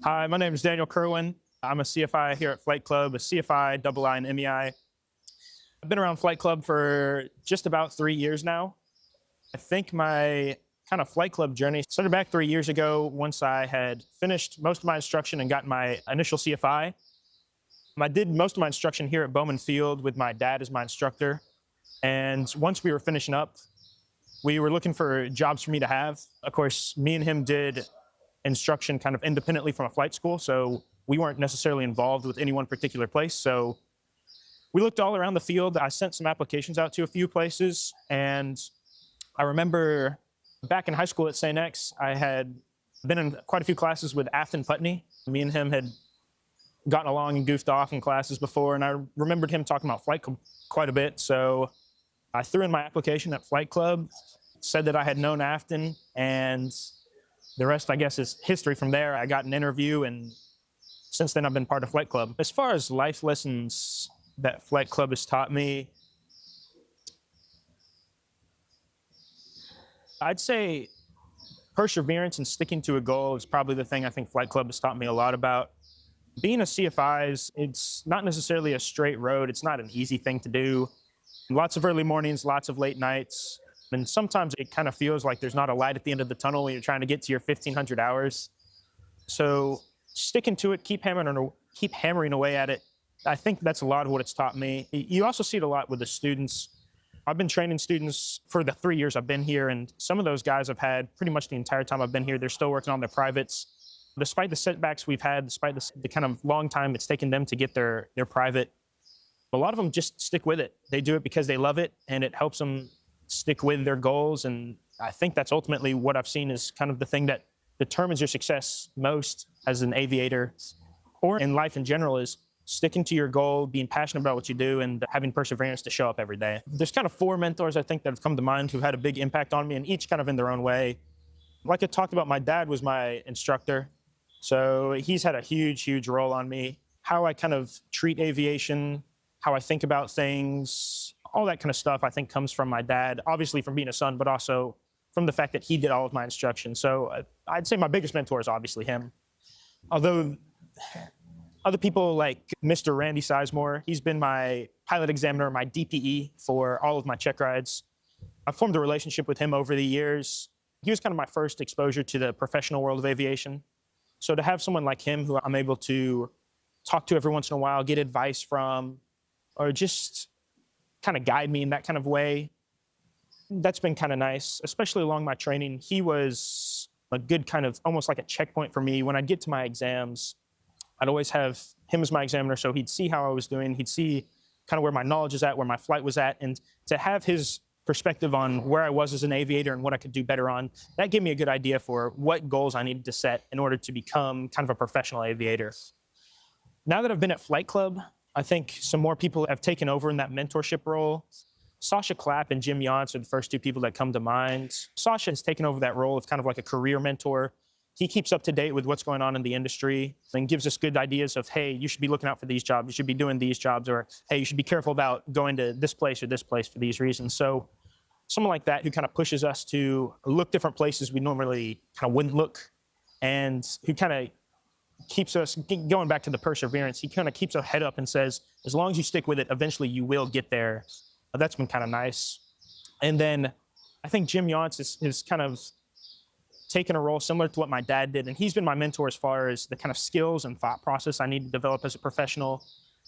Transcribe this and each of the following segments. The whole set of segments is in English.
Hi, my name is Daniel Kirwan. I'm a CFI here at Flight Club, a CFI, double I, and MEI. I've been around Flight Club for just about 3 years now. I think my kind of Flight Club journey started back 3 years ago once I had finished most of my instruction and got my initial CFI. I did most of my instruction here at Bowman Field with my dad as my instructor. And once we were finishing up, we were looking for jobs for me to have. Of course, me and him did instruction kind of independently from a flight school, so we weren't necessarily involved with any one particular place. So we looked all around the field. I sent some applications out to a few places, and I remember back in high school at St. X, I had been in quite a few classes with Afton Putney. Me and him had gotten along and goofed off in classes before, and I remembered him talking about Flight Club quite a bit. So I threw in my application at Flight Club, said that I had known Afton, and the rest, I guess, is history from there. I got an interview, and since then I've been part of Flight Club. As far as life lessons that Flight Club has taught me, I'd say perseverance and sticking to a goal is probably the thing I think Flight Club has taught me a lot about. Being a CFI, it's not necessarily a straight road. It's not an easy thing to do. Lots of early mornings, lots of late nights. And sometimes it kind of feels like there's not a light at the end of the tunnel when you're trying to get to your 1,500 hours. So sticking to it, keep hammering away at it. I think that's a lot of what it's taught me. You also see it a lot with the students. I've been training students for the 3 years I've been here, and some of those guys I've had pretty much the entire time I've been here. They're still working on their privates. Despite the setbacks we've had, despite the kind of long time it's taken them to get their private, a lot of them just stick with it. They do it because they love it, and it helps them stick with their goals. And I think that's ultimately what I've seen is kind of the thing that determines your success most as an aviator or in life in general, is sticking to your goal, being passionate about what you do, and having perseverance to show up every day. There's kind of 4 mentors I think that have come to mind who've had a big impact on me, and each kind of in their own way. Like I talked about, my dad was my instructor. So he's had a huge role on me. How I kind of treat aviation, how I think about things, all that kind of stuff I think comes from my dad, obviously from being a son, but also from the fact that he did all of my instruction. So I'd say my biggest mentor is obviously him. Although other people like Mr. Randy Sizemore, he's been my pilot examiner, my DPE for all of my check rides. I've formed a relationship with him over the years. He was kind of my first exposure to the professional world of aviation. So to have someone like him who I'm able to talk to every once in a while, get advice from, or just kind of guide me in that kind of way, that's been kind of nice, especially along my training. He was a good kind of almost like a checkpoint for me. When I'd get to my exams, I'd always have him as my examiner, so he'd see how I was doing. He'd see kind of where my knowledge is at, where my flight was at, and to have his perspective on where I was as an aviator and what I could do better on, that gave me a good idea for what goals I needed to set in order to become kind of a professional aviator. Now that I've been at Flight Club, I think some more people have taken over in that mentorship role. Sasha Clapp and Jim Yance are the first 2 people that come to mind. Sasha has taken over that role of kind of like a career mentor. He keeps up to date with what's going on in the industry and gives us good ideas of, hey, you should be looking out for these jobs, you should be doing these jobs, or hey, you should be careful about going to this place or this place for these reasons. So someone like that who kind of pushes us to look different places we normally kind of wouldn't look, and who kind of keeps us, going back to the perseverance, he kind of keeps our head up and says, as long as you stick with it, eventually you will get there. That's been kind of nice. And then I think Jim Yance is kind of taken a role similar to what my dad did, and he's been my mentor as far as the kind of skills and thought process I need to develop as a professional.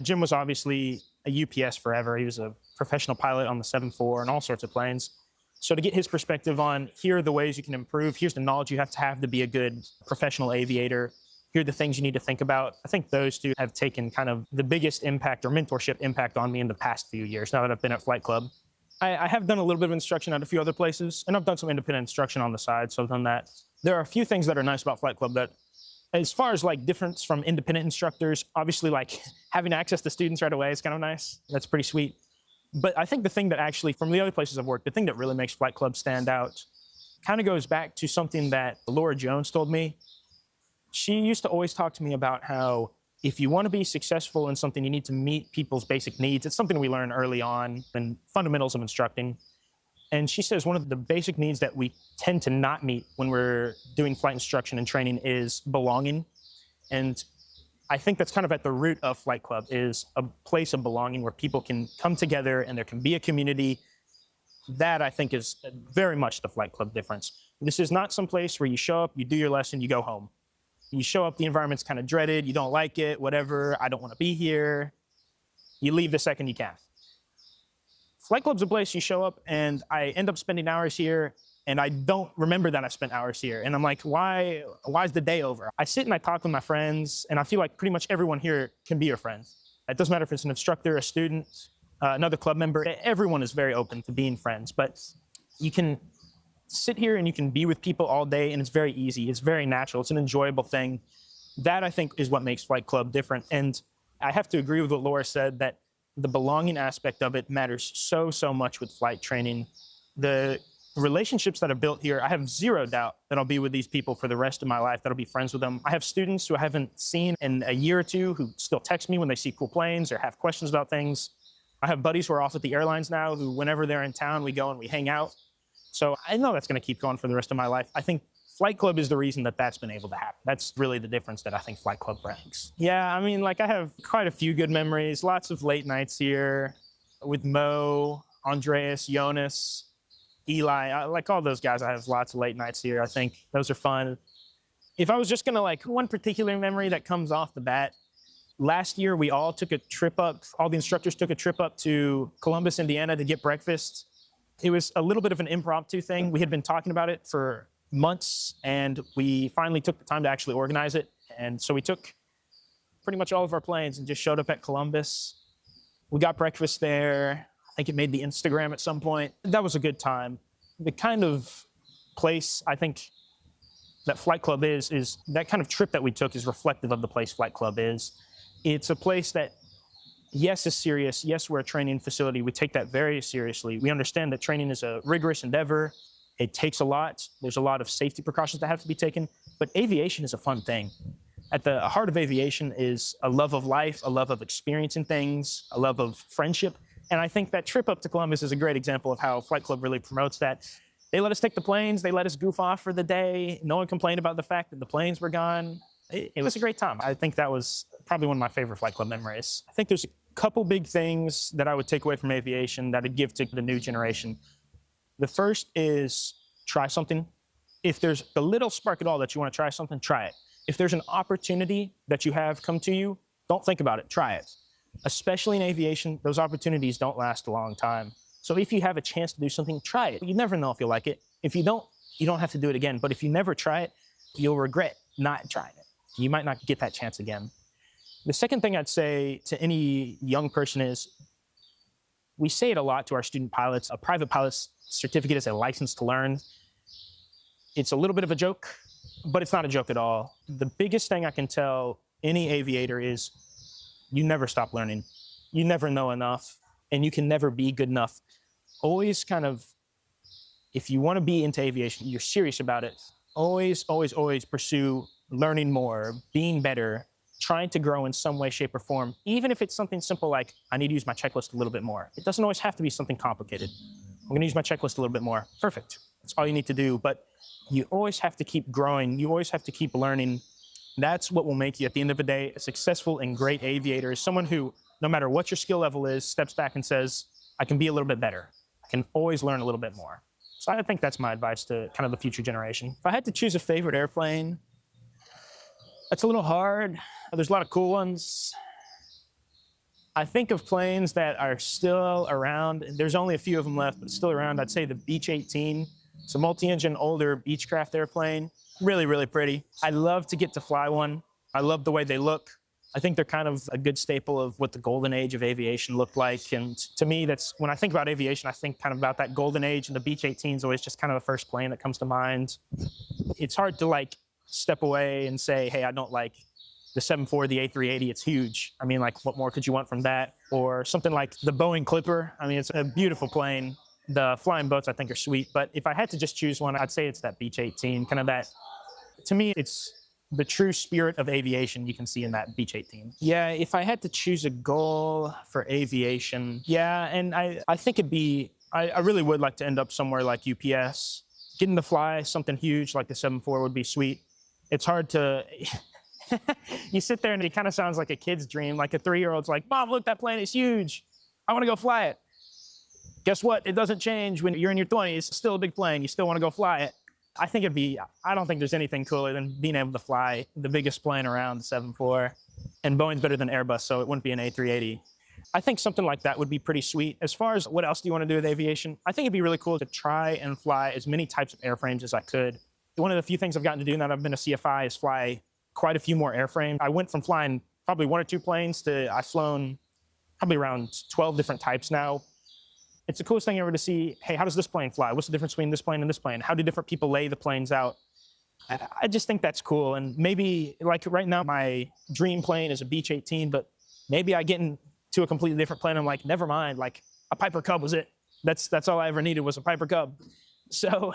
Jim was obviously a UPS forever. He was a professional pilot on the 747 and all sorts of planes. So to get his perspective on, here are the ways you can improve, here's the knowledge you have to be a good professional aviator, here are the things you need to think about. I think those 2 have taken kind of the biggest impact or mentorship impact on me in the past few years, now that I've been at Flight Club. I have done a little bit of instruction at a few other places, and I've done some independent instruction on the side, so I've done that. There are a few things that are nice about Flight Club that, as far as like difference from independent instructors, obviously like having access to students right away is kind of nice. That's pretty sweet. But I think the thing that actually, from the other places I've worked, the thing that really makes Flight Club stand out kind of goes back to something that Laura Jones told me. She used to always talk to me about how if you want to be successful in something, you need to meet people's basic needs. It's something we learn early on in fundamentals of instructing. And she says one of the basic needs that we tend to not meet when we're doing flight instruction and training is belonging. And I think that's kind of at the root of Flight Club, is a place of belonging where people can come together and there can be a community. That, I think, is very much the Flight Club difference. This is not some place where you show up, you do your lesson, you go home. You show up, the environment's kind of dreaded, you don't like it, whatever, I don't want to be here. You leave the second you can. Flight Club's a place you show up and I end up spending hours here and I don't remember that I spent hours here. And I'm like, why is the day over? I sit and I talk with my friends and I feel like pretty much everyone here can be your friend. It doesn't matter if it's an instructor, a student, another club member, everyone is very open to being friends. But you can sit here and you can be with people all day and it's very easy. It's very natural. It's an enjoyable thing. That, I think, is what makes Flight Club different. And I have to agree with what Laura said, that the belonging aspect of it matters so much with flight training. The relationships that are built here, I have zero doubt that I'll be with these people for the rest of my life, that I'll be friends with them. I have students who I haven't seen in a year or two who still text me when they see cool planes or have questions about things. I have buddies who are off at the airlines now who, whenever they're in town, we go and we hang out. So I know that's going to keep going for the rest of my life. I think Flight Club is the reason that that's been able to happen. That's really the difference that I think Flight Club brings. Yeah, I mean, like, I have quite a few good memories, lots of late nights here with Mo, Andreas, Jonas, Eli, like all those guys. I have lots of late nights here. I think those are fun. If I was just gonna, like, one particular memory that comes off the bat, last year we all took a trip up, all the instructors took a trip up to Columbus, Indiana to get breakfast. It was a little bit of an impromptu thing. We had been talking about it for months, and we finally took the time to actually organize it. And so we took pretty much all of our planes and just showed up at Columbus. We got breakfast there. I think it made the Instagram at some point. That was a good time. The kind of place I think that Flight Club is that kind of trip that we took is reflective of the place Flight Club is. It's a place that, yes, is serious. Yes, we're a training facility. We take that very seriously. We understand that training is a rigorous endeavor. It takes a lot. There's a lot of safety precautions that have to be taken, but aviation is a fun thing. At the heart of aviation is a love of life, a love of experiencing things, a love of friendship. And I think that trip up to Columbus is a great example of how Flight Club really promotes that. They let us take the planes. They let us goof off for the day. No one complained about the fact that the planes were gone. It was a great time. I think that was probably one of my favorite Flight Club memories. I think there's a couple big things that I would take away from aviation that I'd give to the new generation. The first is try something. If there's a little spark at all that you want to try something, try it. If there's an opportunity that you have come to you, don't think about it, try it. Especially in aviation, those opportunities don't last a long time. So if you have a chance to do something, try it. You never know if you'll like it. If you don't have to do it again. But if you never try it, you'll regret not trying it. You might not get that chance again. The second thing I'd say to any young person is, we say it a lot to our student pilots, a private pilot's certificate is a license to learn. It's a little bit of a joke, but it's not a joke at all. The biggest thing I can tell any aviator is, you never stop learning. You never know enough, and you can never be good enough. Always kind of, if you want to be into aviation, you're serious about it, always pursue learning more, being better, trying to grow in some way, shape, or form, even if it's something simple like, I need to use my checklist a little bit more. It doesn't always have to be something complicated. I'm going to use my checklist a little bit more. Perfect. That's all you need to do. But you always have to keep growing. You always have to keep learning. That's what will make you, at the end of the day, a successful and great aviator, is someone who, no matter what your skill level is, steps back and says, I can be a little bit better. I can always learn a little bit more. So I think that's my advice to kind of the future generation. If I had to choose a favorite airplane, that's a little hard. There's a lot of cool ones. I think of planes that are still around. There's only a few of them left, but still around. I'd say the Beech 18. It's a multi-engine, older Beechcraft airplane. Really pretty. I love to get to fly one. I love the way they look. I think they're kind of a good staple of what the golden age of aviation looked like. And to me, that's, when I think about aviation, I think kind of about that golden age, and the Beech 18 is always just kind of the first plane that comes to mind. It's hard to, like, step away and say, hey, I don't like the 747, the A380, it's huge. I mean, like, what more could you want from that? Or something like the Boeing Clipper. I mean, it's a beautiful plane. The flying boats, I think, are sweet. But if I had to just choose one, I'd say it's that Beech 18. Kind of that, to me, it's the true spirit of aviation you can see in that Beech 18. Yeah, if I had to choose a goal for aviation, yeah, and I think it'd be, I really would like to end up somewhere like UPS. Getting to fly something huge like the 747 would be sweet. It's hard to, You sit there and it kind of sounds like a kid's dream. Like a 3-year-old's like, Mom, look, that plane is huge. I want to go fly it. Guess what? It doesn't change when you're in your 20s. It's still a big plane. You still want to go fly it. I don't think there's anything cooler than being able to fly the biggest plane around, the 747. And Boeing's better than Airbus, so it wouldn't be an A380. I think something like that would be pretty sweet. As far as what else do you want to do with aviation, I think it'd be really cool to try and fly as many types of airframes as I could. One of the few things I've gotten to do now that I've been a CFI is fly quite a few more airframes. I went from flying probably 1 or 2 planes to I've flown probably around 12 different types now. It's the coolest thing ever to see, hey, how does this plane fly? What's the difference between this plane and this plane? How do different people lay the planes out? I just think that's cool. And maybe, like right now, my dream plane is a Beech 18, but maybe I get into a completely different plane. I'm like, never mind, like a Piper Cub was it. That's all I ever needed was a Piper Cub. So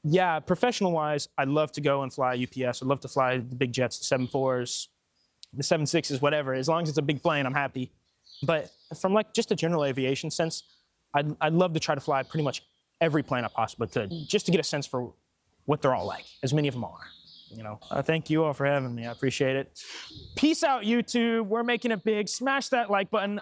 yeah, professional-wise, I'd love to go and fly UPS. I'd love to fly the big jets, the 747s, the 767s, whatever. As long as it's a big plane, I'm happy. But from like just a general aviation sense, I'd love to try to fly pretty much every plane I possibly could, just to get a sense for what they're all like, as many of them are. Thank you all for having me. I appreciate it. Peace out, YouTube. We're making it big. Smash that like button.